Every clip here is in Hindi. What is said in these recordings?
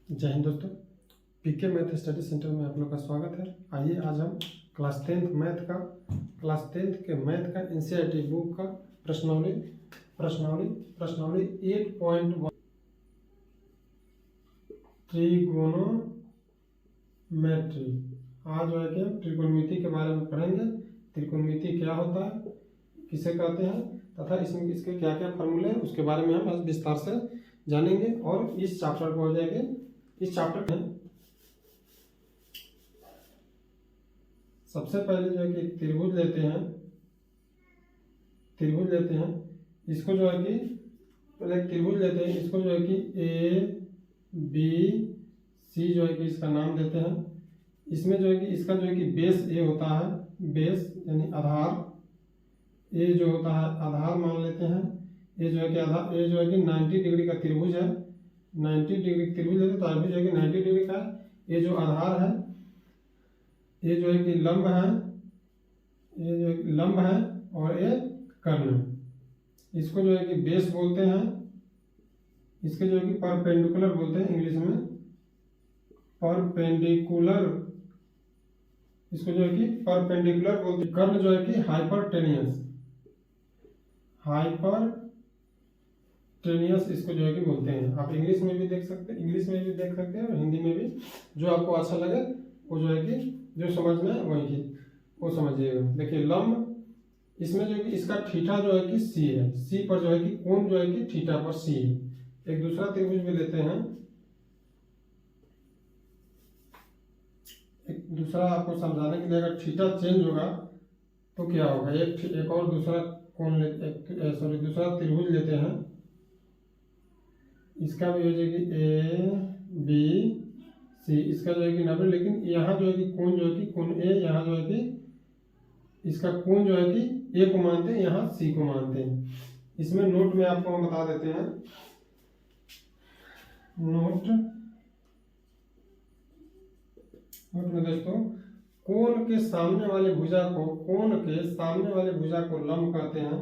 जय हिंद दोस्तों, पीके मैथ स्टडी सेंटर में आप लोग का स्वागत है। आइए आज हम क्लास 10th के मैथ का एनसीईआरटी बुक का प्रश्नावली 8.1 ट्रिगोनोमेट्री। आज जो है कि हम त्रिकोणमिति के बारे में पढ़ेंगे। त्रिकोणमिति क्या होता है, किसे कहते हैं तथा इसमें इसके क्या क्या फॉर्मूले हैं, उसके बारे में हम आज विस्तार से जानेंगे। और इस चैप्टर को हो जाएंगे। इस चैप्टर में सबसे पहले जो है कि त्रिभुज लेते हैं। इसको जो है कि पहले त्रिभुज लेते हैं, इसको जो है कि ए बी सी जो है कि इसका नाम देते हैं। इसमें जो है कि इसका जो है कि बेस ए होता है, बेस यानी आधार। ए जो होता है आधार मान लेते हैं। ये जो है कि आधार, ये जो है कि 90 डिग्री का त्रिभुज है। 90 डिग्री त्रिभुज है तो अभी जो है कि 90 डिग्री का ये जो आधार है, ये जो है कि लंब है, ये जो है कि लंब है और ये कर्ण। इसको जो है कि बेस बोलते हैं। इसके जो है कि परपेंडिकुलर बोलते हैं इंग्लिश में, परपेंडिकुलर। इसको जो है कि परपेंडिकुलर बोलते हैं। कर्ण जो है कि हाइपरटेनियस इसको जो है कि बोलते हैं। आप इंग्लिश में भी देख सकते हैं, और हिंदी में भी, जो आपको अच्छा लगे वो जो है कि जो समझना है वही वो समझिएगा। देखिए लंब, इसमें जो है कि इसका थीटा जो है कि सी है। सी पर जो है कि कोण जो है कि थीटा पर सी है। एक दूसरा त्रिभुज भी लेते हैं। एक दूसरा आपको समझाने के लिए, अगर थीटा चेंज होगा तो क्या होगा। एक और दूसरा कोण दूसरा त्रिभुज लेते हैं। इसका भी हो जाएगी ए बी सी। इसका जो है कि 90, लेकिन यहाँ जो है कि कोण जो है कि कोण ए, यहाँ जो है कि इसका कोण जो है कि ए को मानते हैं, यहाँ सी को मानते हैं। इसमें नोट में आपको हम बता देते हैं। नोट में दोस्तों, कोण के सामने वाले भुजा को लंब कहते हैं।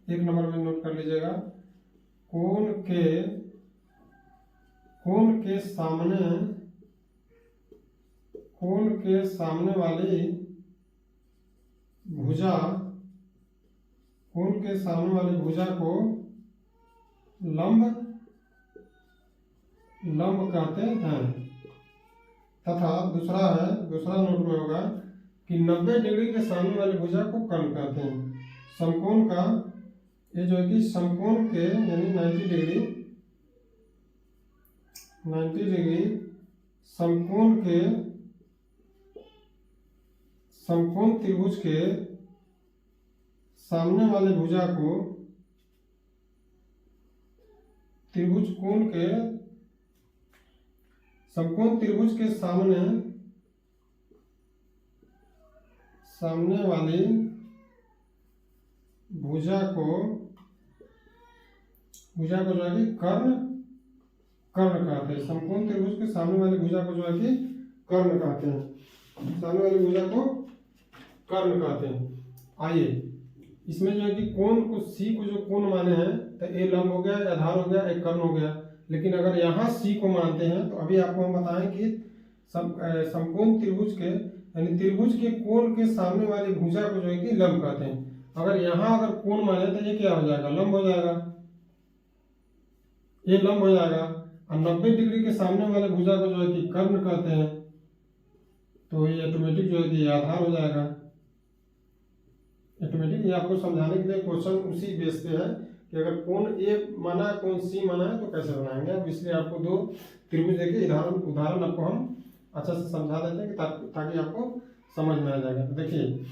एक नंबर में नोट कर लीजिएगा। कोण के सामने वाली भुजा को लंब कहते हैं। तथा दूसरा नोट में होगा कि 90 डिग्री के सामने वाली भुजा को कर्ण कहते हैं। समकोण का, ये जो है कि समकोण के यानी 90 डिग्री समकोण त्रिभुज के सामने वाले भुजा को समकोण त्रिभुज के सामने वाली भुजा को जो है कि कर्ण कहते हैं। समकोण त्रिभुज के सामने वाली भुजा को जो है कि कर्ण कहते हैं। सामने वाली भुजा को कर्ण कहते हैं। आइए, इसमें जो है कि कोण को सी को जो कोण माने हैं तो ए लंब हो गया, आधार हो गया, एक कर्ण हो गया। लेकिन अगर यहाँ सी को मानते हैं तो अभी आपको हम बताएं कि समकोण त्रिभुज के यानी त्रिभुज के कोण के सामने वाली भुजा को जो है कि लंब कहते हैं। अगर यहाँ अगर कोण माने तो ये क्या हो जाएगा, लंब हो जाएगा। ये लंब हो जाएगा। और 90 डिग्री के सामने वाले भुजा को जो है कि कर्ण कहते हैं, तो ये ऑटोमेटिक जो है कि आधार हो जाएगा। ऑटोमेटिक ये आपको समझाने के लिए क्वेश्चन उसी बेस पे है कि अगर कोण ए माना है, कोण सी माना है तो कैसे बनाएंगे। अब इसलिए आपको दो त्रिभुज देखिए, उदाहरण आपको हम अच्छा से समझा देते हैं कि ताकि आपको समझ में आ जाएगा। तो देखिए,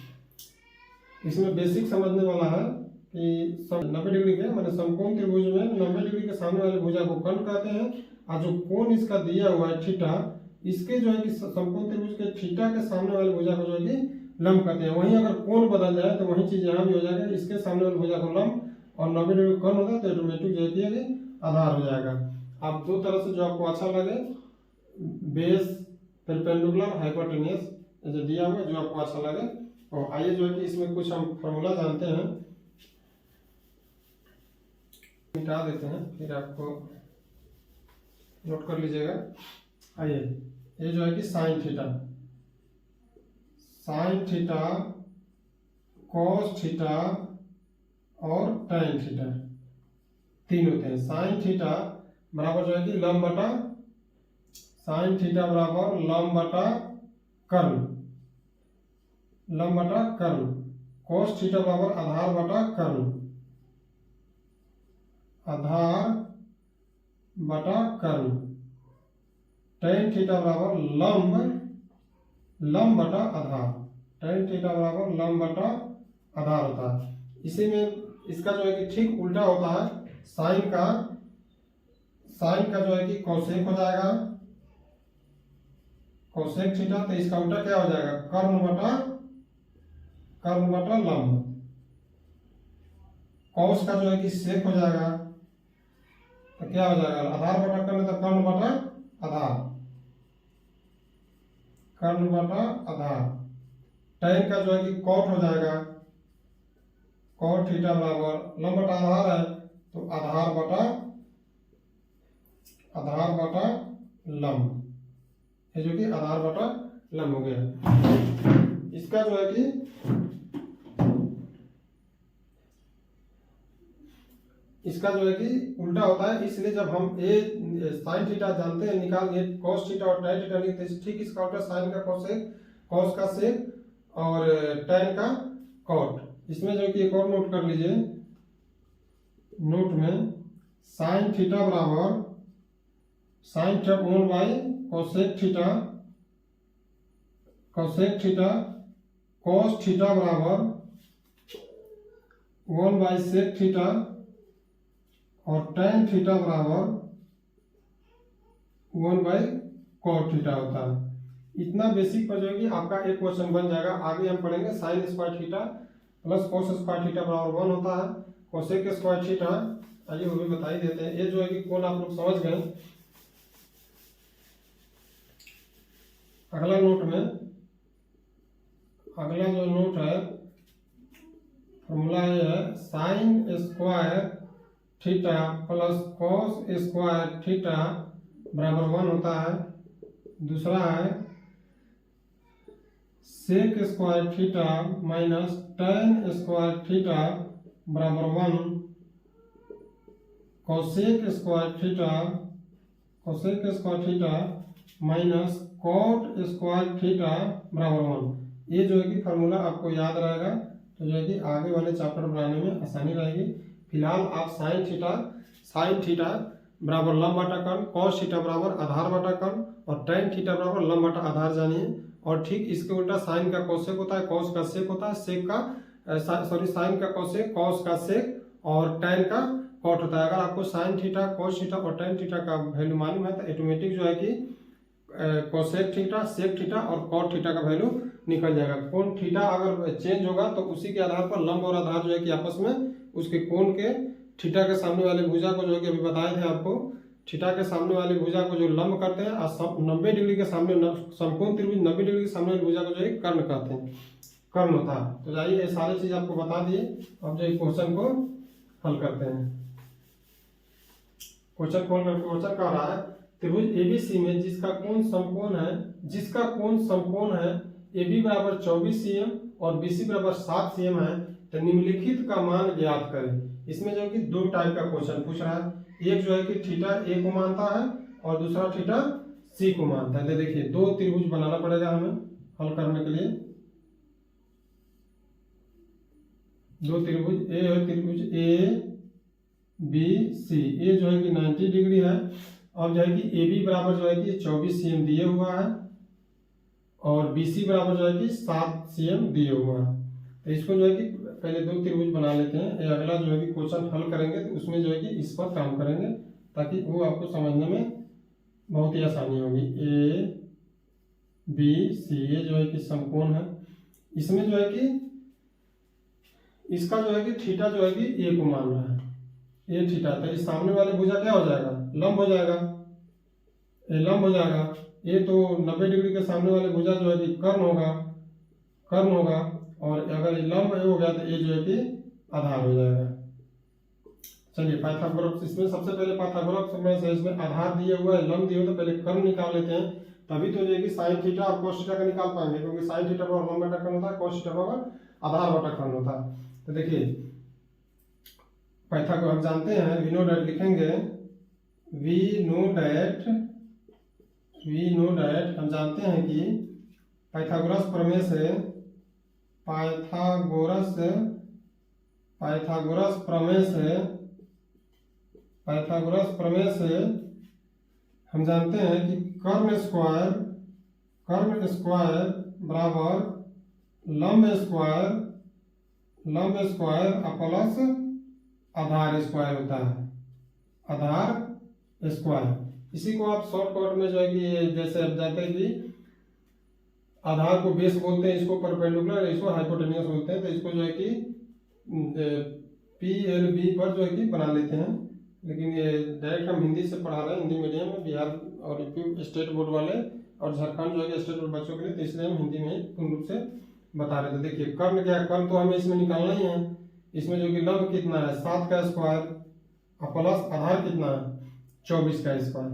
इसमें बेसिक समझने वाला है कि 90 डिग्री के माने समकोण त्रिभुज में 90 डिग्री के सामने वाले भुजा को कर्ण कहते हैं। और जो कोण इसका दिया हुआ है थीटा, इसके जो है कि समकोण त्रिभुज के थीटा के सामने वाले भुजा को जो है कि लंब कहते हैं। वहीं अगर कोण बदल जाए तो वही चीज यहाँ भी हो जाएगा। इसके सामने वाली भुजा को लंब और 90 डिग्री कर्ण होगा तो ऑटोमेटिक जो है कि आधार हो जाएगा। आप दो तरह से जो आपको अच्छा लगे, बेस, परपेंडिकुलर, हाइपोटेनियस, जो दिया हुआ जो आपको अच्छा लगे। और आइए जो है कि इसमें कुछ हम फॉर्मूला जानते हैं। मिटा देते हैं, फिर आपको नोट कर लीजिएगा। आइए, ये जो है कि sine theta, sign theta, cos theta और tan थीटा, तीन होते हैं। साइन थीटा बराबर जो है कि लंब बटा, साइन थीटा बराबर लंब बटा कर्ण, लंब बटा कर्ण। कॉस थीटा बराबर आधार बटा कर्ण, आधार बटा कर्ण। tan थीटा बराबर लंब, लंब बटा आधार, tan थीटा बराबर लंब बटा आधार होता है। इसी में इसका जो है कि ठीक उल्टा होता है, साइन का, साइन का जो है कि कोसेक हो जाएगा, कोसेक थीटा, तो इसका उल्टा क्या हो जाएगा, कर्ण बटा, कर्ण बटा लंब। कॉस का जो है कि सेक हो जाएगा, तो क्या हो जाएगा, आधार बटा कर्ण, तो कर्ण बटा आधार, कर्ण बटा आधार। tan का जो है कि कॉट हो जाएगा, कॉट थीटा बराबर लंब बटा आधार है, तो आधार बटा, आधार बटा लंब, ये जो कि आधार बटा लंब हो गया। इसका जो है कि इसका जो है कि उल्टा होता है, इसलिए जब हम ए साइन थीटा जानते हैं निकाल, ये कॉस थीटा और tan थीटा लिखते हैं, ठीक इसका उल्टा साइन का कोसेक, कॉस का सेक और tan का कॉट। इसमें जो कि एक और नोट कर लीजिए, नोट में साइन थीटा बराबर sine theta 1 by cosec theta, cosec theta, cos theta बराबर 1 बाई सेक थीटा और tan थीटा बराबर 1 बाई कॉट थीटा होता है। इतना बेसिक पर जो है कि आपका एक क्वेश्चन बन जाएगा। आगे हम पढ़ेंगे sign square theta plus cos square theta बराबर 1 होता है, कोसेक स्क्वायर थीटा, आइए वो भी बता ही देते हैं। ये जो है कि कौन आप लोग समझ गए। अगला नोट में, अगला जो नोट है, फॉर्मूला ये है, sine square theta plus cos square theta बराबर 1 होता है। दूसरा है sec square theta minus tan square theta बराबर 1, cosec square theta, cosec square theta minus cot square theta बराबर 1। ये जो है कि फार्मूला आपको याद रहेगा, तो जो है कि आगे वाले चैप्टर बनाने में आसानी रहेगी। फिलहाल आप साइन थीटा, साइन थीटा बराबर लंब बटा कर्ण, कॉस थीटा बराबर आधार बटा कर्ण और tan थीटा बराबर लंब बटा आधार जानिए। और ठीक इसके उल्टा साइन का कोसेक होता है, कॉस का सेक होता है, सेक का सॉरी साइन का कोसेक, कॉस का सेक और tan का कॉट होता है। अगर आपको साइन थीटा, कॉस थीटा और tan थीटा का वैल्यू मालूम है तो ऑटोमेटिक जो है कि कोसेक थीटा, सेक थीटा और कॉट थीटा का वैल्यू निकल जाएगा। कोण थीटा अगर चेंज होगा तो उसी के आधार पर लंब और आधार जो है कि आपस में उसके कोण के, थीटा के सामने वाले भुजा को जो है कि अभी बताए थे आपको, थीटा के सामने वाली भुजा को जो लंब करते हैं और 90 डिग्री के सामने समकोण त्रिभुज 90 डिग्री के सामने वाली भुजा को जो है कर्ण कहते हैं, कर्ण होता है। तो जाइए ये सारी चीज आपको बता दिए। अब जो क्वेश्चन को हल करते हैं। क्वेश्चन कौन करके क्वेश्चन कह रहा है, त्रिभुज एबीसी में जिसका कोण समकोण है, जिसका कोण समकोण है AB बराबर 24 cm और BC बराबर 7 cm है, तो निम्नलिखित का मान ज्ञात करें। इसमें जो है कि दो टाइप का क्वेश्चन पूछ रहा है, एक जो है कि थीटा A को मानता है और दूसरा थीटा C को मानता है। तो देखिए दो त्रिभुज बनाना पड़ेगा हमें हल करने के लिए। दो त्रिभुज, A है त्रिभुज ABC, ये जो है कि 90 डिग्री है। अब जो है कि AB बराबर जो है कि 24 cm दिए हुआ है और BC बराबर जो है कि 7 cm दिए हुआ है। तो इसको जो है कि पहले दो त्रिभुज बना लेते हैं। अगला जो है कि क्वेश्चन हल करेंगे तो उसमें जो है कि इस पर काम करेंगे ताकि वो आपको समझने में बहुत ही आसानी होगी। ABC ये जो है कि समकोण है, इसमें जो है कि इसका जो है कि थीटा जो है कि A को मान रहा है, ये थीटा, तो इस सामने वाले भुजा क्या हो जाएगा, लंब हो जाएगा, ये लंब हो जाएगा। ये तो 90 डिग्री के सामने वाले भुजा जो है कि कर्ण होगा, कर्ण होगा। और अगर लंब हो गया तो ये जो है कि आधार हो जाएगा। चलिए पाइथागोरस, इसमें सबसे पहले पाइथागोरस में से इसमें आधार दिया हुआ है, लंब दिया हुआ, तो पहले कर्ण निकाल लेते हैं, तभी तो जो है कि साइन थीटा और कोस थीटा का निकाल पाएंगे, क्योंकि साइन थीटा पर लंब बटा कर्ण होता है, कोस थीटा पर आधार बटा कर्ण होता है। तो देखिए पाइथागोरस हम जानते हैं, वी नो दैट लिखेंगे, वी नो दैट हम जानते हैं कि पाइथागोरस प्रमेय से पाइथागोरस प्रमेय से हम जानते हैं कि कर्ण स्क्वायर बराबर लंब स्क्वायर प्लस आधार स्क्वायर होता है, आधार स्क्वायर। इसी को आप शॉर्टकट में जो है कि जैसे आप जानते हैं कि आधार को बेस बोलते हैं, इसको परपेंडिकुलर, इसको हाइपोटेन्यूस बोलते हैं, तो इसको जो है कि PLB पर जो है कि बना लेते हैं। लेकिन ये डायरेक्ट हम हिंदी से पढ़ा रहे हैं, हिंदी मीडियम में, बिहार और यूपी स्टेट बोर्ड वाले और झारखंड जो है स्टेट बोर्ड बच्चों के लिए, तो इसलिए हम हिंदी में पूर्ण रूप से बता रहे थे। देखिए कर्ण क्या है, कर्ण तो हमें इसमें निकालना ही है। इसमें जो कि लंब कितना है 7 का स्क्वायर और प्लस आधार कितना है 24 का स्क्वायर,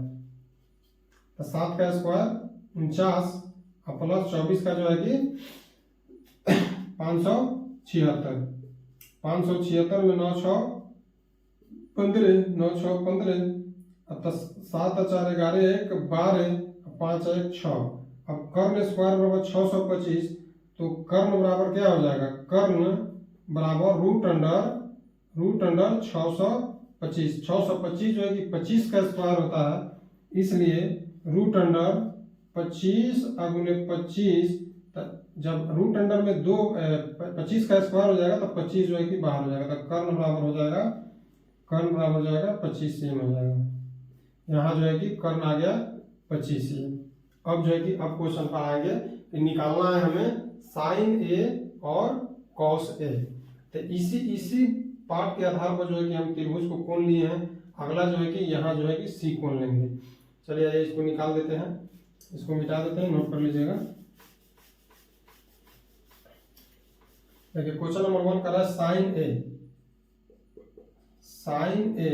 तो 7 का स्क्वायर 49 और प्लस 24 का जो है कि 576, 576 में 9 6 15, 9 6 15, अब 7 4 11 1 12, 5 1 6। अब कर्ण स्क्वायर बराबर 625, तो कर्ण बराबर क्या हो जाएगा, कर्ण बराबर रूट अंडर 625। 625 जो है कि 25 का स्क्वायर होता है, इसलिए रूट अंडर 25 गुने 25, जब रूट अंडर में 25 का स्क्वायर हो जाएगा तो 25 जो है कि बाहर हो जाएगा, तो कर्ण बराबर हो जाएगा 25 cm हो जाएगा। यहाँ जो है कि कर्ण आ गया 25 cm। अब जो है कि अब क्वेश्चन पर आएंगे कि निकालना है हमें साइन ए और कॉस ए, तो इसी पार्ट के आधार पर जो है कि हम त्रिभुज को कोण लिए हैं। अगला जो है कि यहाँ जो है कि सी कोण लेंगे। चलिए आइए इसको निकाल देते हैं, इसको मिटा देते हैं, नोट कर लीजिएगा। देखिए क्वेश्चन नंबर 1 कर रहा है साइन ए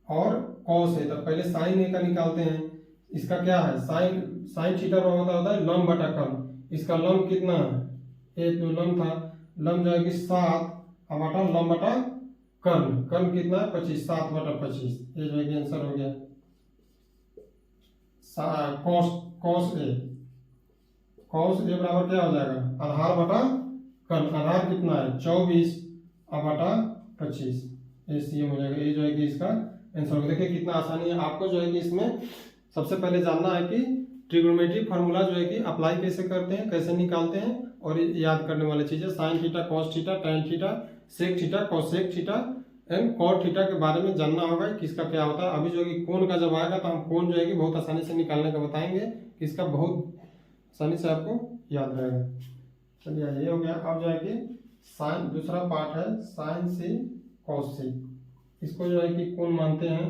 और कॉस ए। तो पहले साइन ए का निकालते हैं। इसका क्या है, साइन थीटा होता है लंब बटा कर्ण। इसका लंब कितना है, ए जो लंब था, लंब जो है कि 7 और बटा लंब बटा कर्ण कितना है 25, 7 बटा 25, ये जो है कि आंसर हो गया। कॉस ए बराबर क्या हो जाएगा, आधार बटा कर्ण। आधार कितना है 24 और बटा 25, ये सीएम हो जाएगा। ये जो है कि इसका आंसर होगा। देखिए कितना आसानी है। आपको जो है कि इसमें सबसे पहले जानना है कि ट्रिग्नोमेट्री फार्मूला जो है कि अप्लाई कैसे करते हैं, कैसे निकालते हैं, और याद करने वाली चीजें sine theta, cos theta, tan theta, sec theta, cosec theta and cot theta के बारे में जानना होगा किसका क्या होता है। अभी जो है कि कोण का जब आएगा तो हम कोण जो है कि बहुत आसानी से निकालने का बताएंगे, किसका बहुत आसानी से आपको याद रहेगा। चलिए ये हो गया। अब जो है कि साइन, दूसरा पार्ट है साइन सी कॉस सी। इसको जो है कि कोण मानते हैं,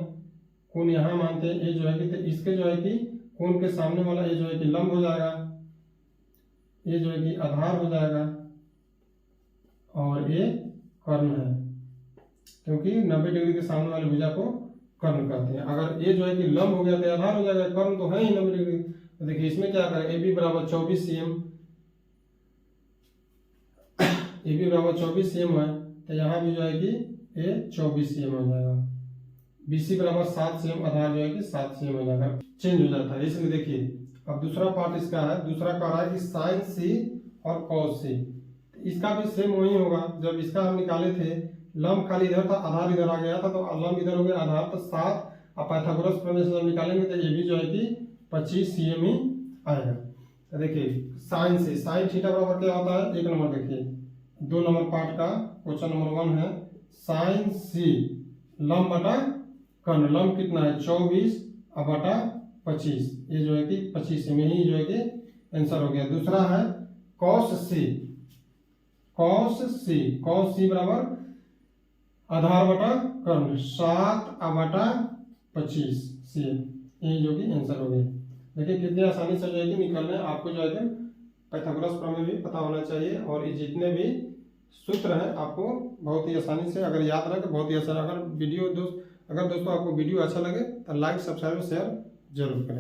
कोण यहाँ मानते हैं। ये जो है कि तो इसके जो है कि कोण के सामने वाला ये जो है कि लंब हो जाएगा, ये जो है कि आधार हो जाएगा, और ये कर्ण है, क्योंकि 90 डिग्री के सामने वाली भुजा को कर्ण कहते हैं। अगर ये जो है कि लंब हो गया तो आधार हो जाएगा, कर्ण तो है ही 90 डिग्री। तो देखिए इसमें क्या करें, ए बी बराबर 24 cm, ए बी बराबर 24 cm है, तो यहाँ भी जो है कि ये 24 cm हो जाएगा। BC बराबर 7 cm, आधार जो है कि 7 cm हो जाएगा, चेंज हो जाता है। इसलिए देखिए अब दूसरा पार्ट इसका है, दूसरा कह रहा है कि साइन सी और कॉस सी। इसका भी सेम वही होगा। जब इसका हम निकाले थे, लंब खाली इधर था, आधार इधर आ गया था, तो लंब इधर हो गया, आधार तो 7, और पाइथागोरस प्रमेय से जब निकालेंगे तो ये भी जो है कि 25 cm ही आएगा। तो देखिए साइन सी, साइन थीटा बराबर क्या होता है, 1 नंबर देखिए 2 नंबर पार्ट का क्वेश्चन नंबर 1 है साइन सी लंब बटा कर्ण। लंब कितना है 24 और बटा 25, ये जो है कि 25 में ही जो है कि आंसर हो गया। दूसरा है कॉस सी, कॉस सी बराबर आधार बटा कर्ण 7 और बटा 25 सी, ये जो कि आंसर हो गया। देखिए कितनी आसानी से जो है कि निकलना है। आपको जो है कि पाइथागोरस प्रमेय भी पता होना चाहिए, और ये जितने भी सूत्र है, आपको बहुत ही आसानी से अगर याद रहे तो बहुत ही आसान। अगर दोस्तों आपको वीडियो अच्छा लगे तो लाइक, सब्सक्राइब, शेयर जरूर करें।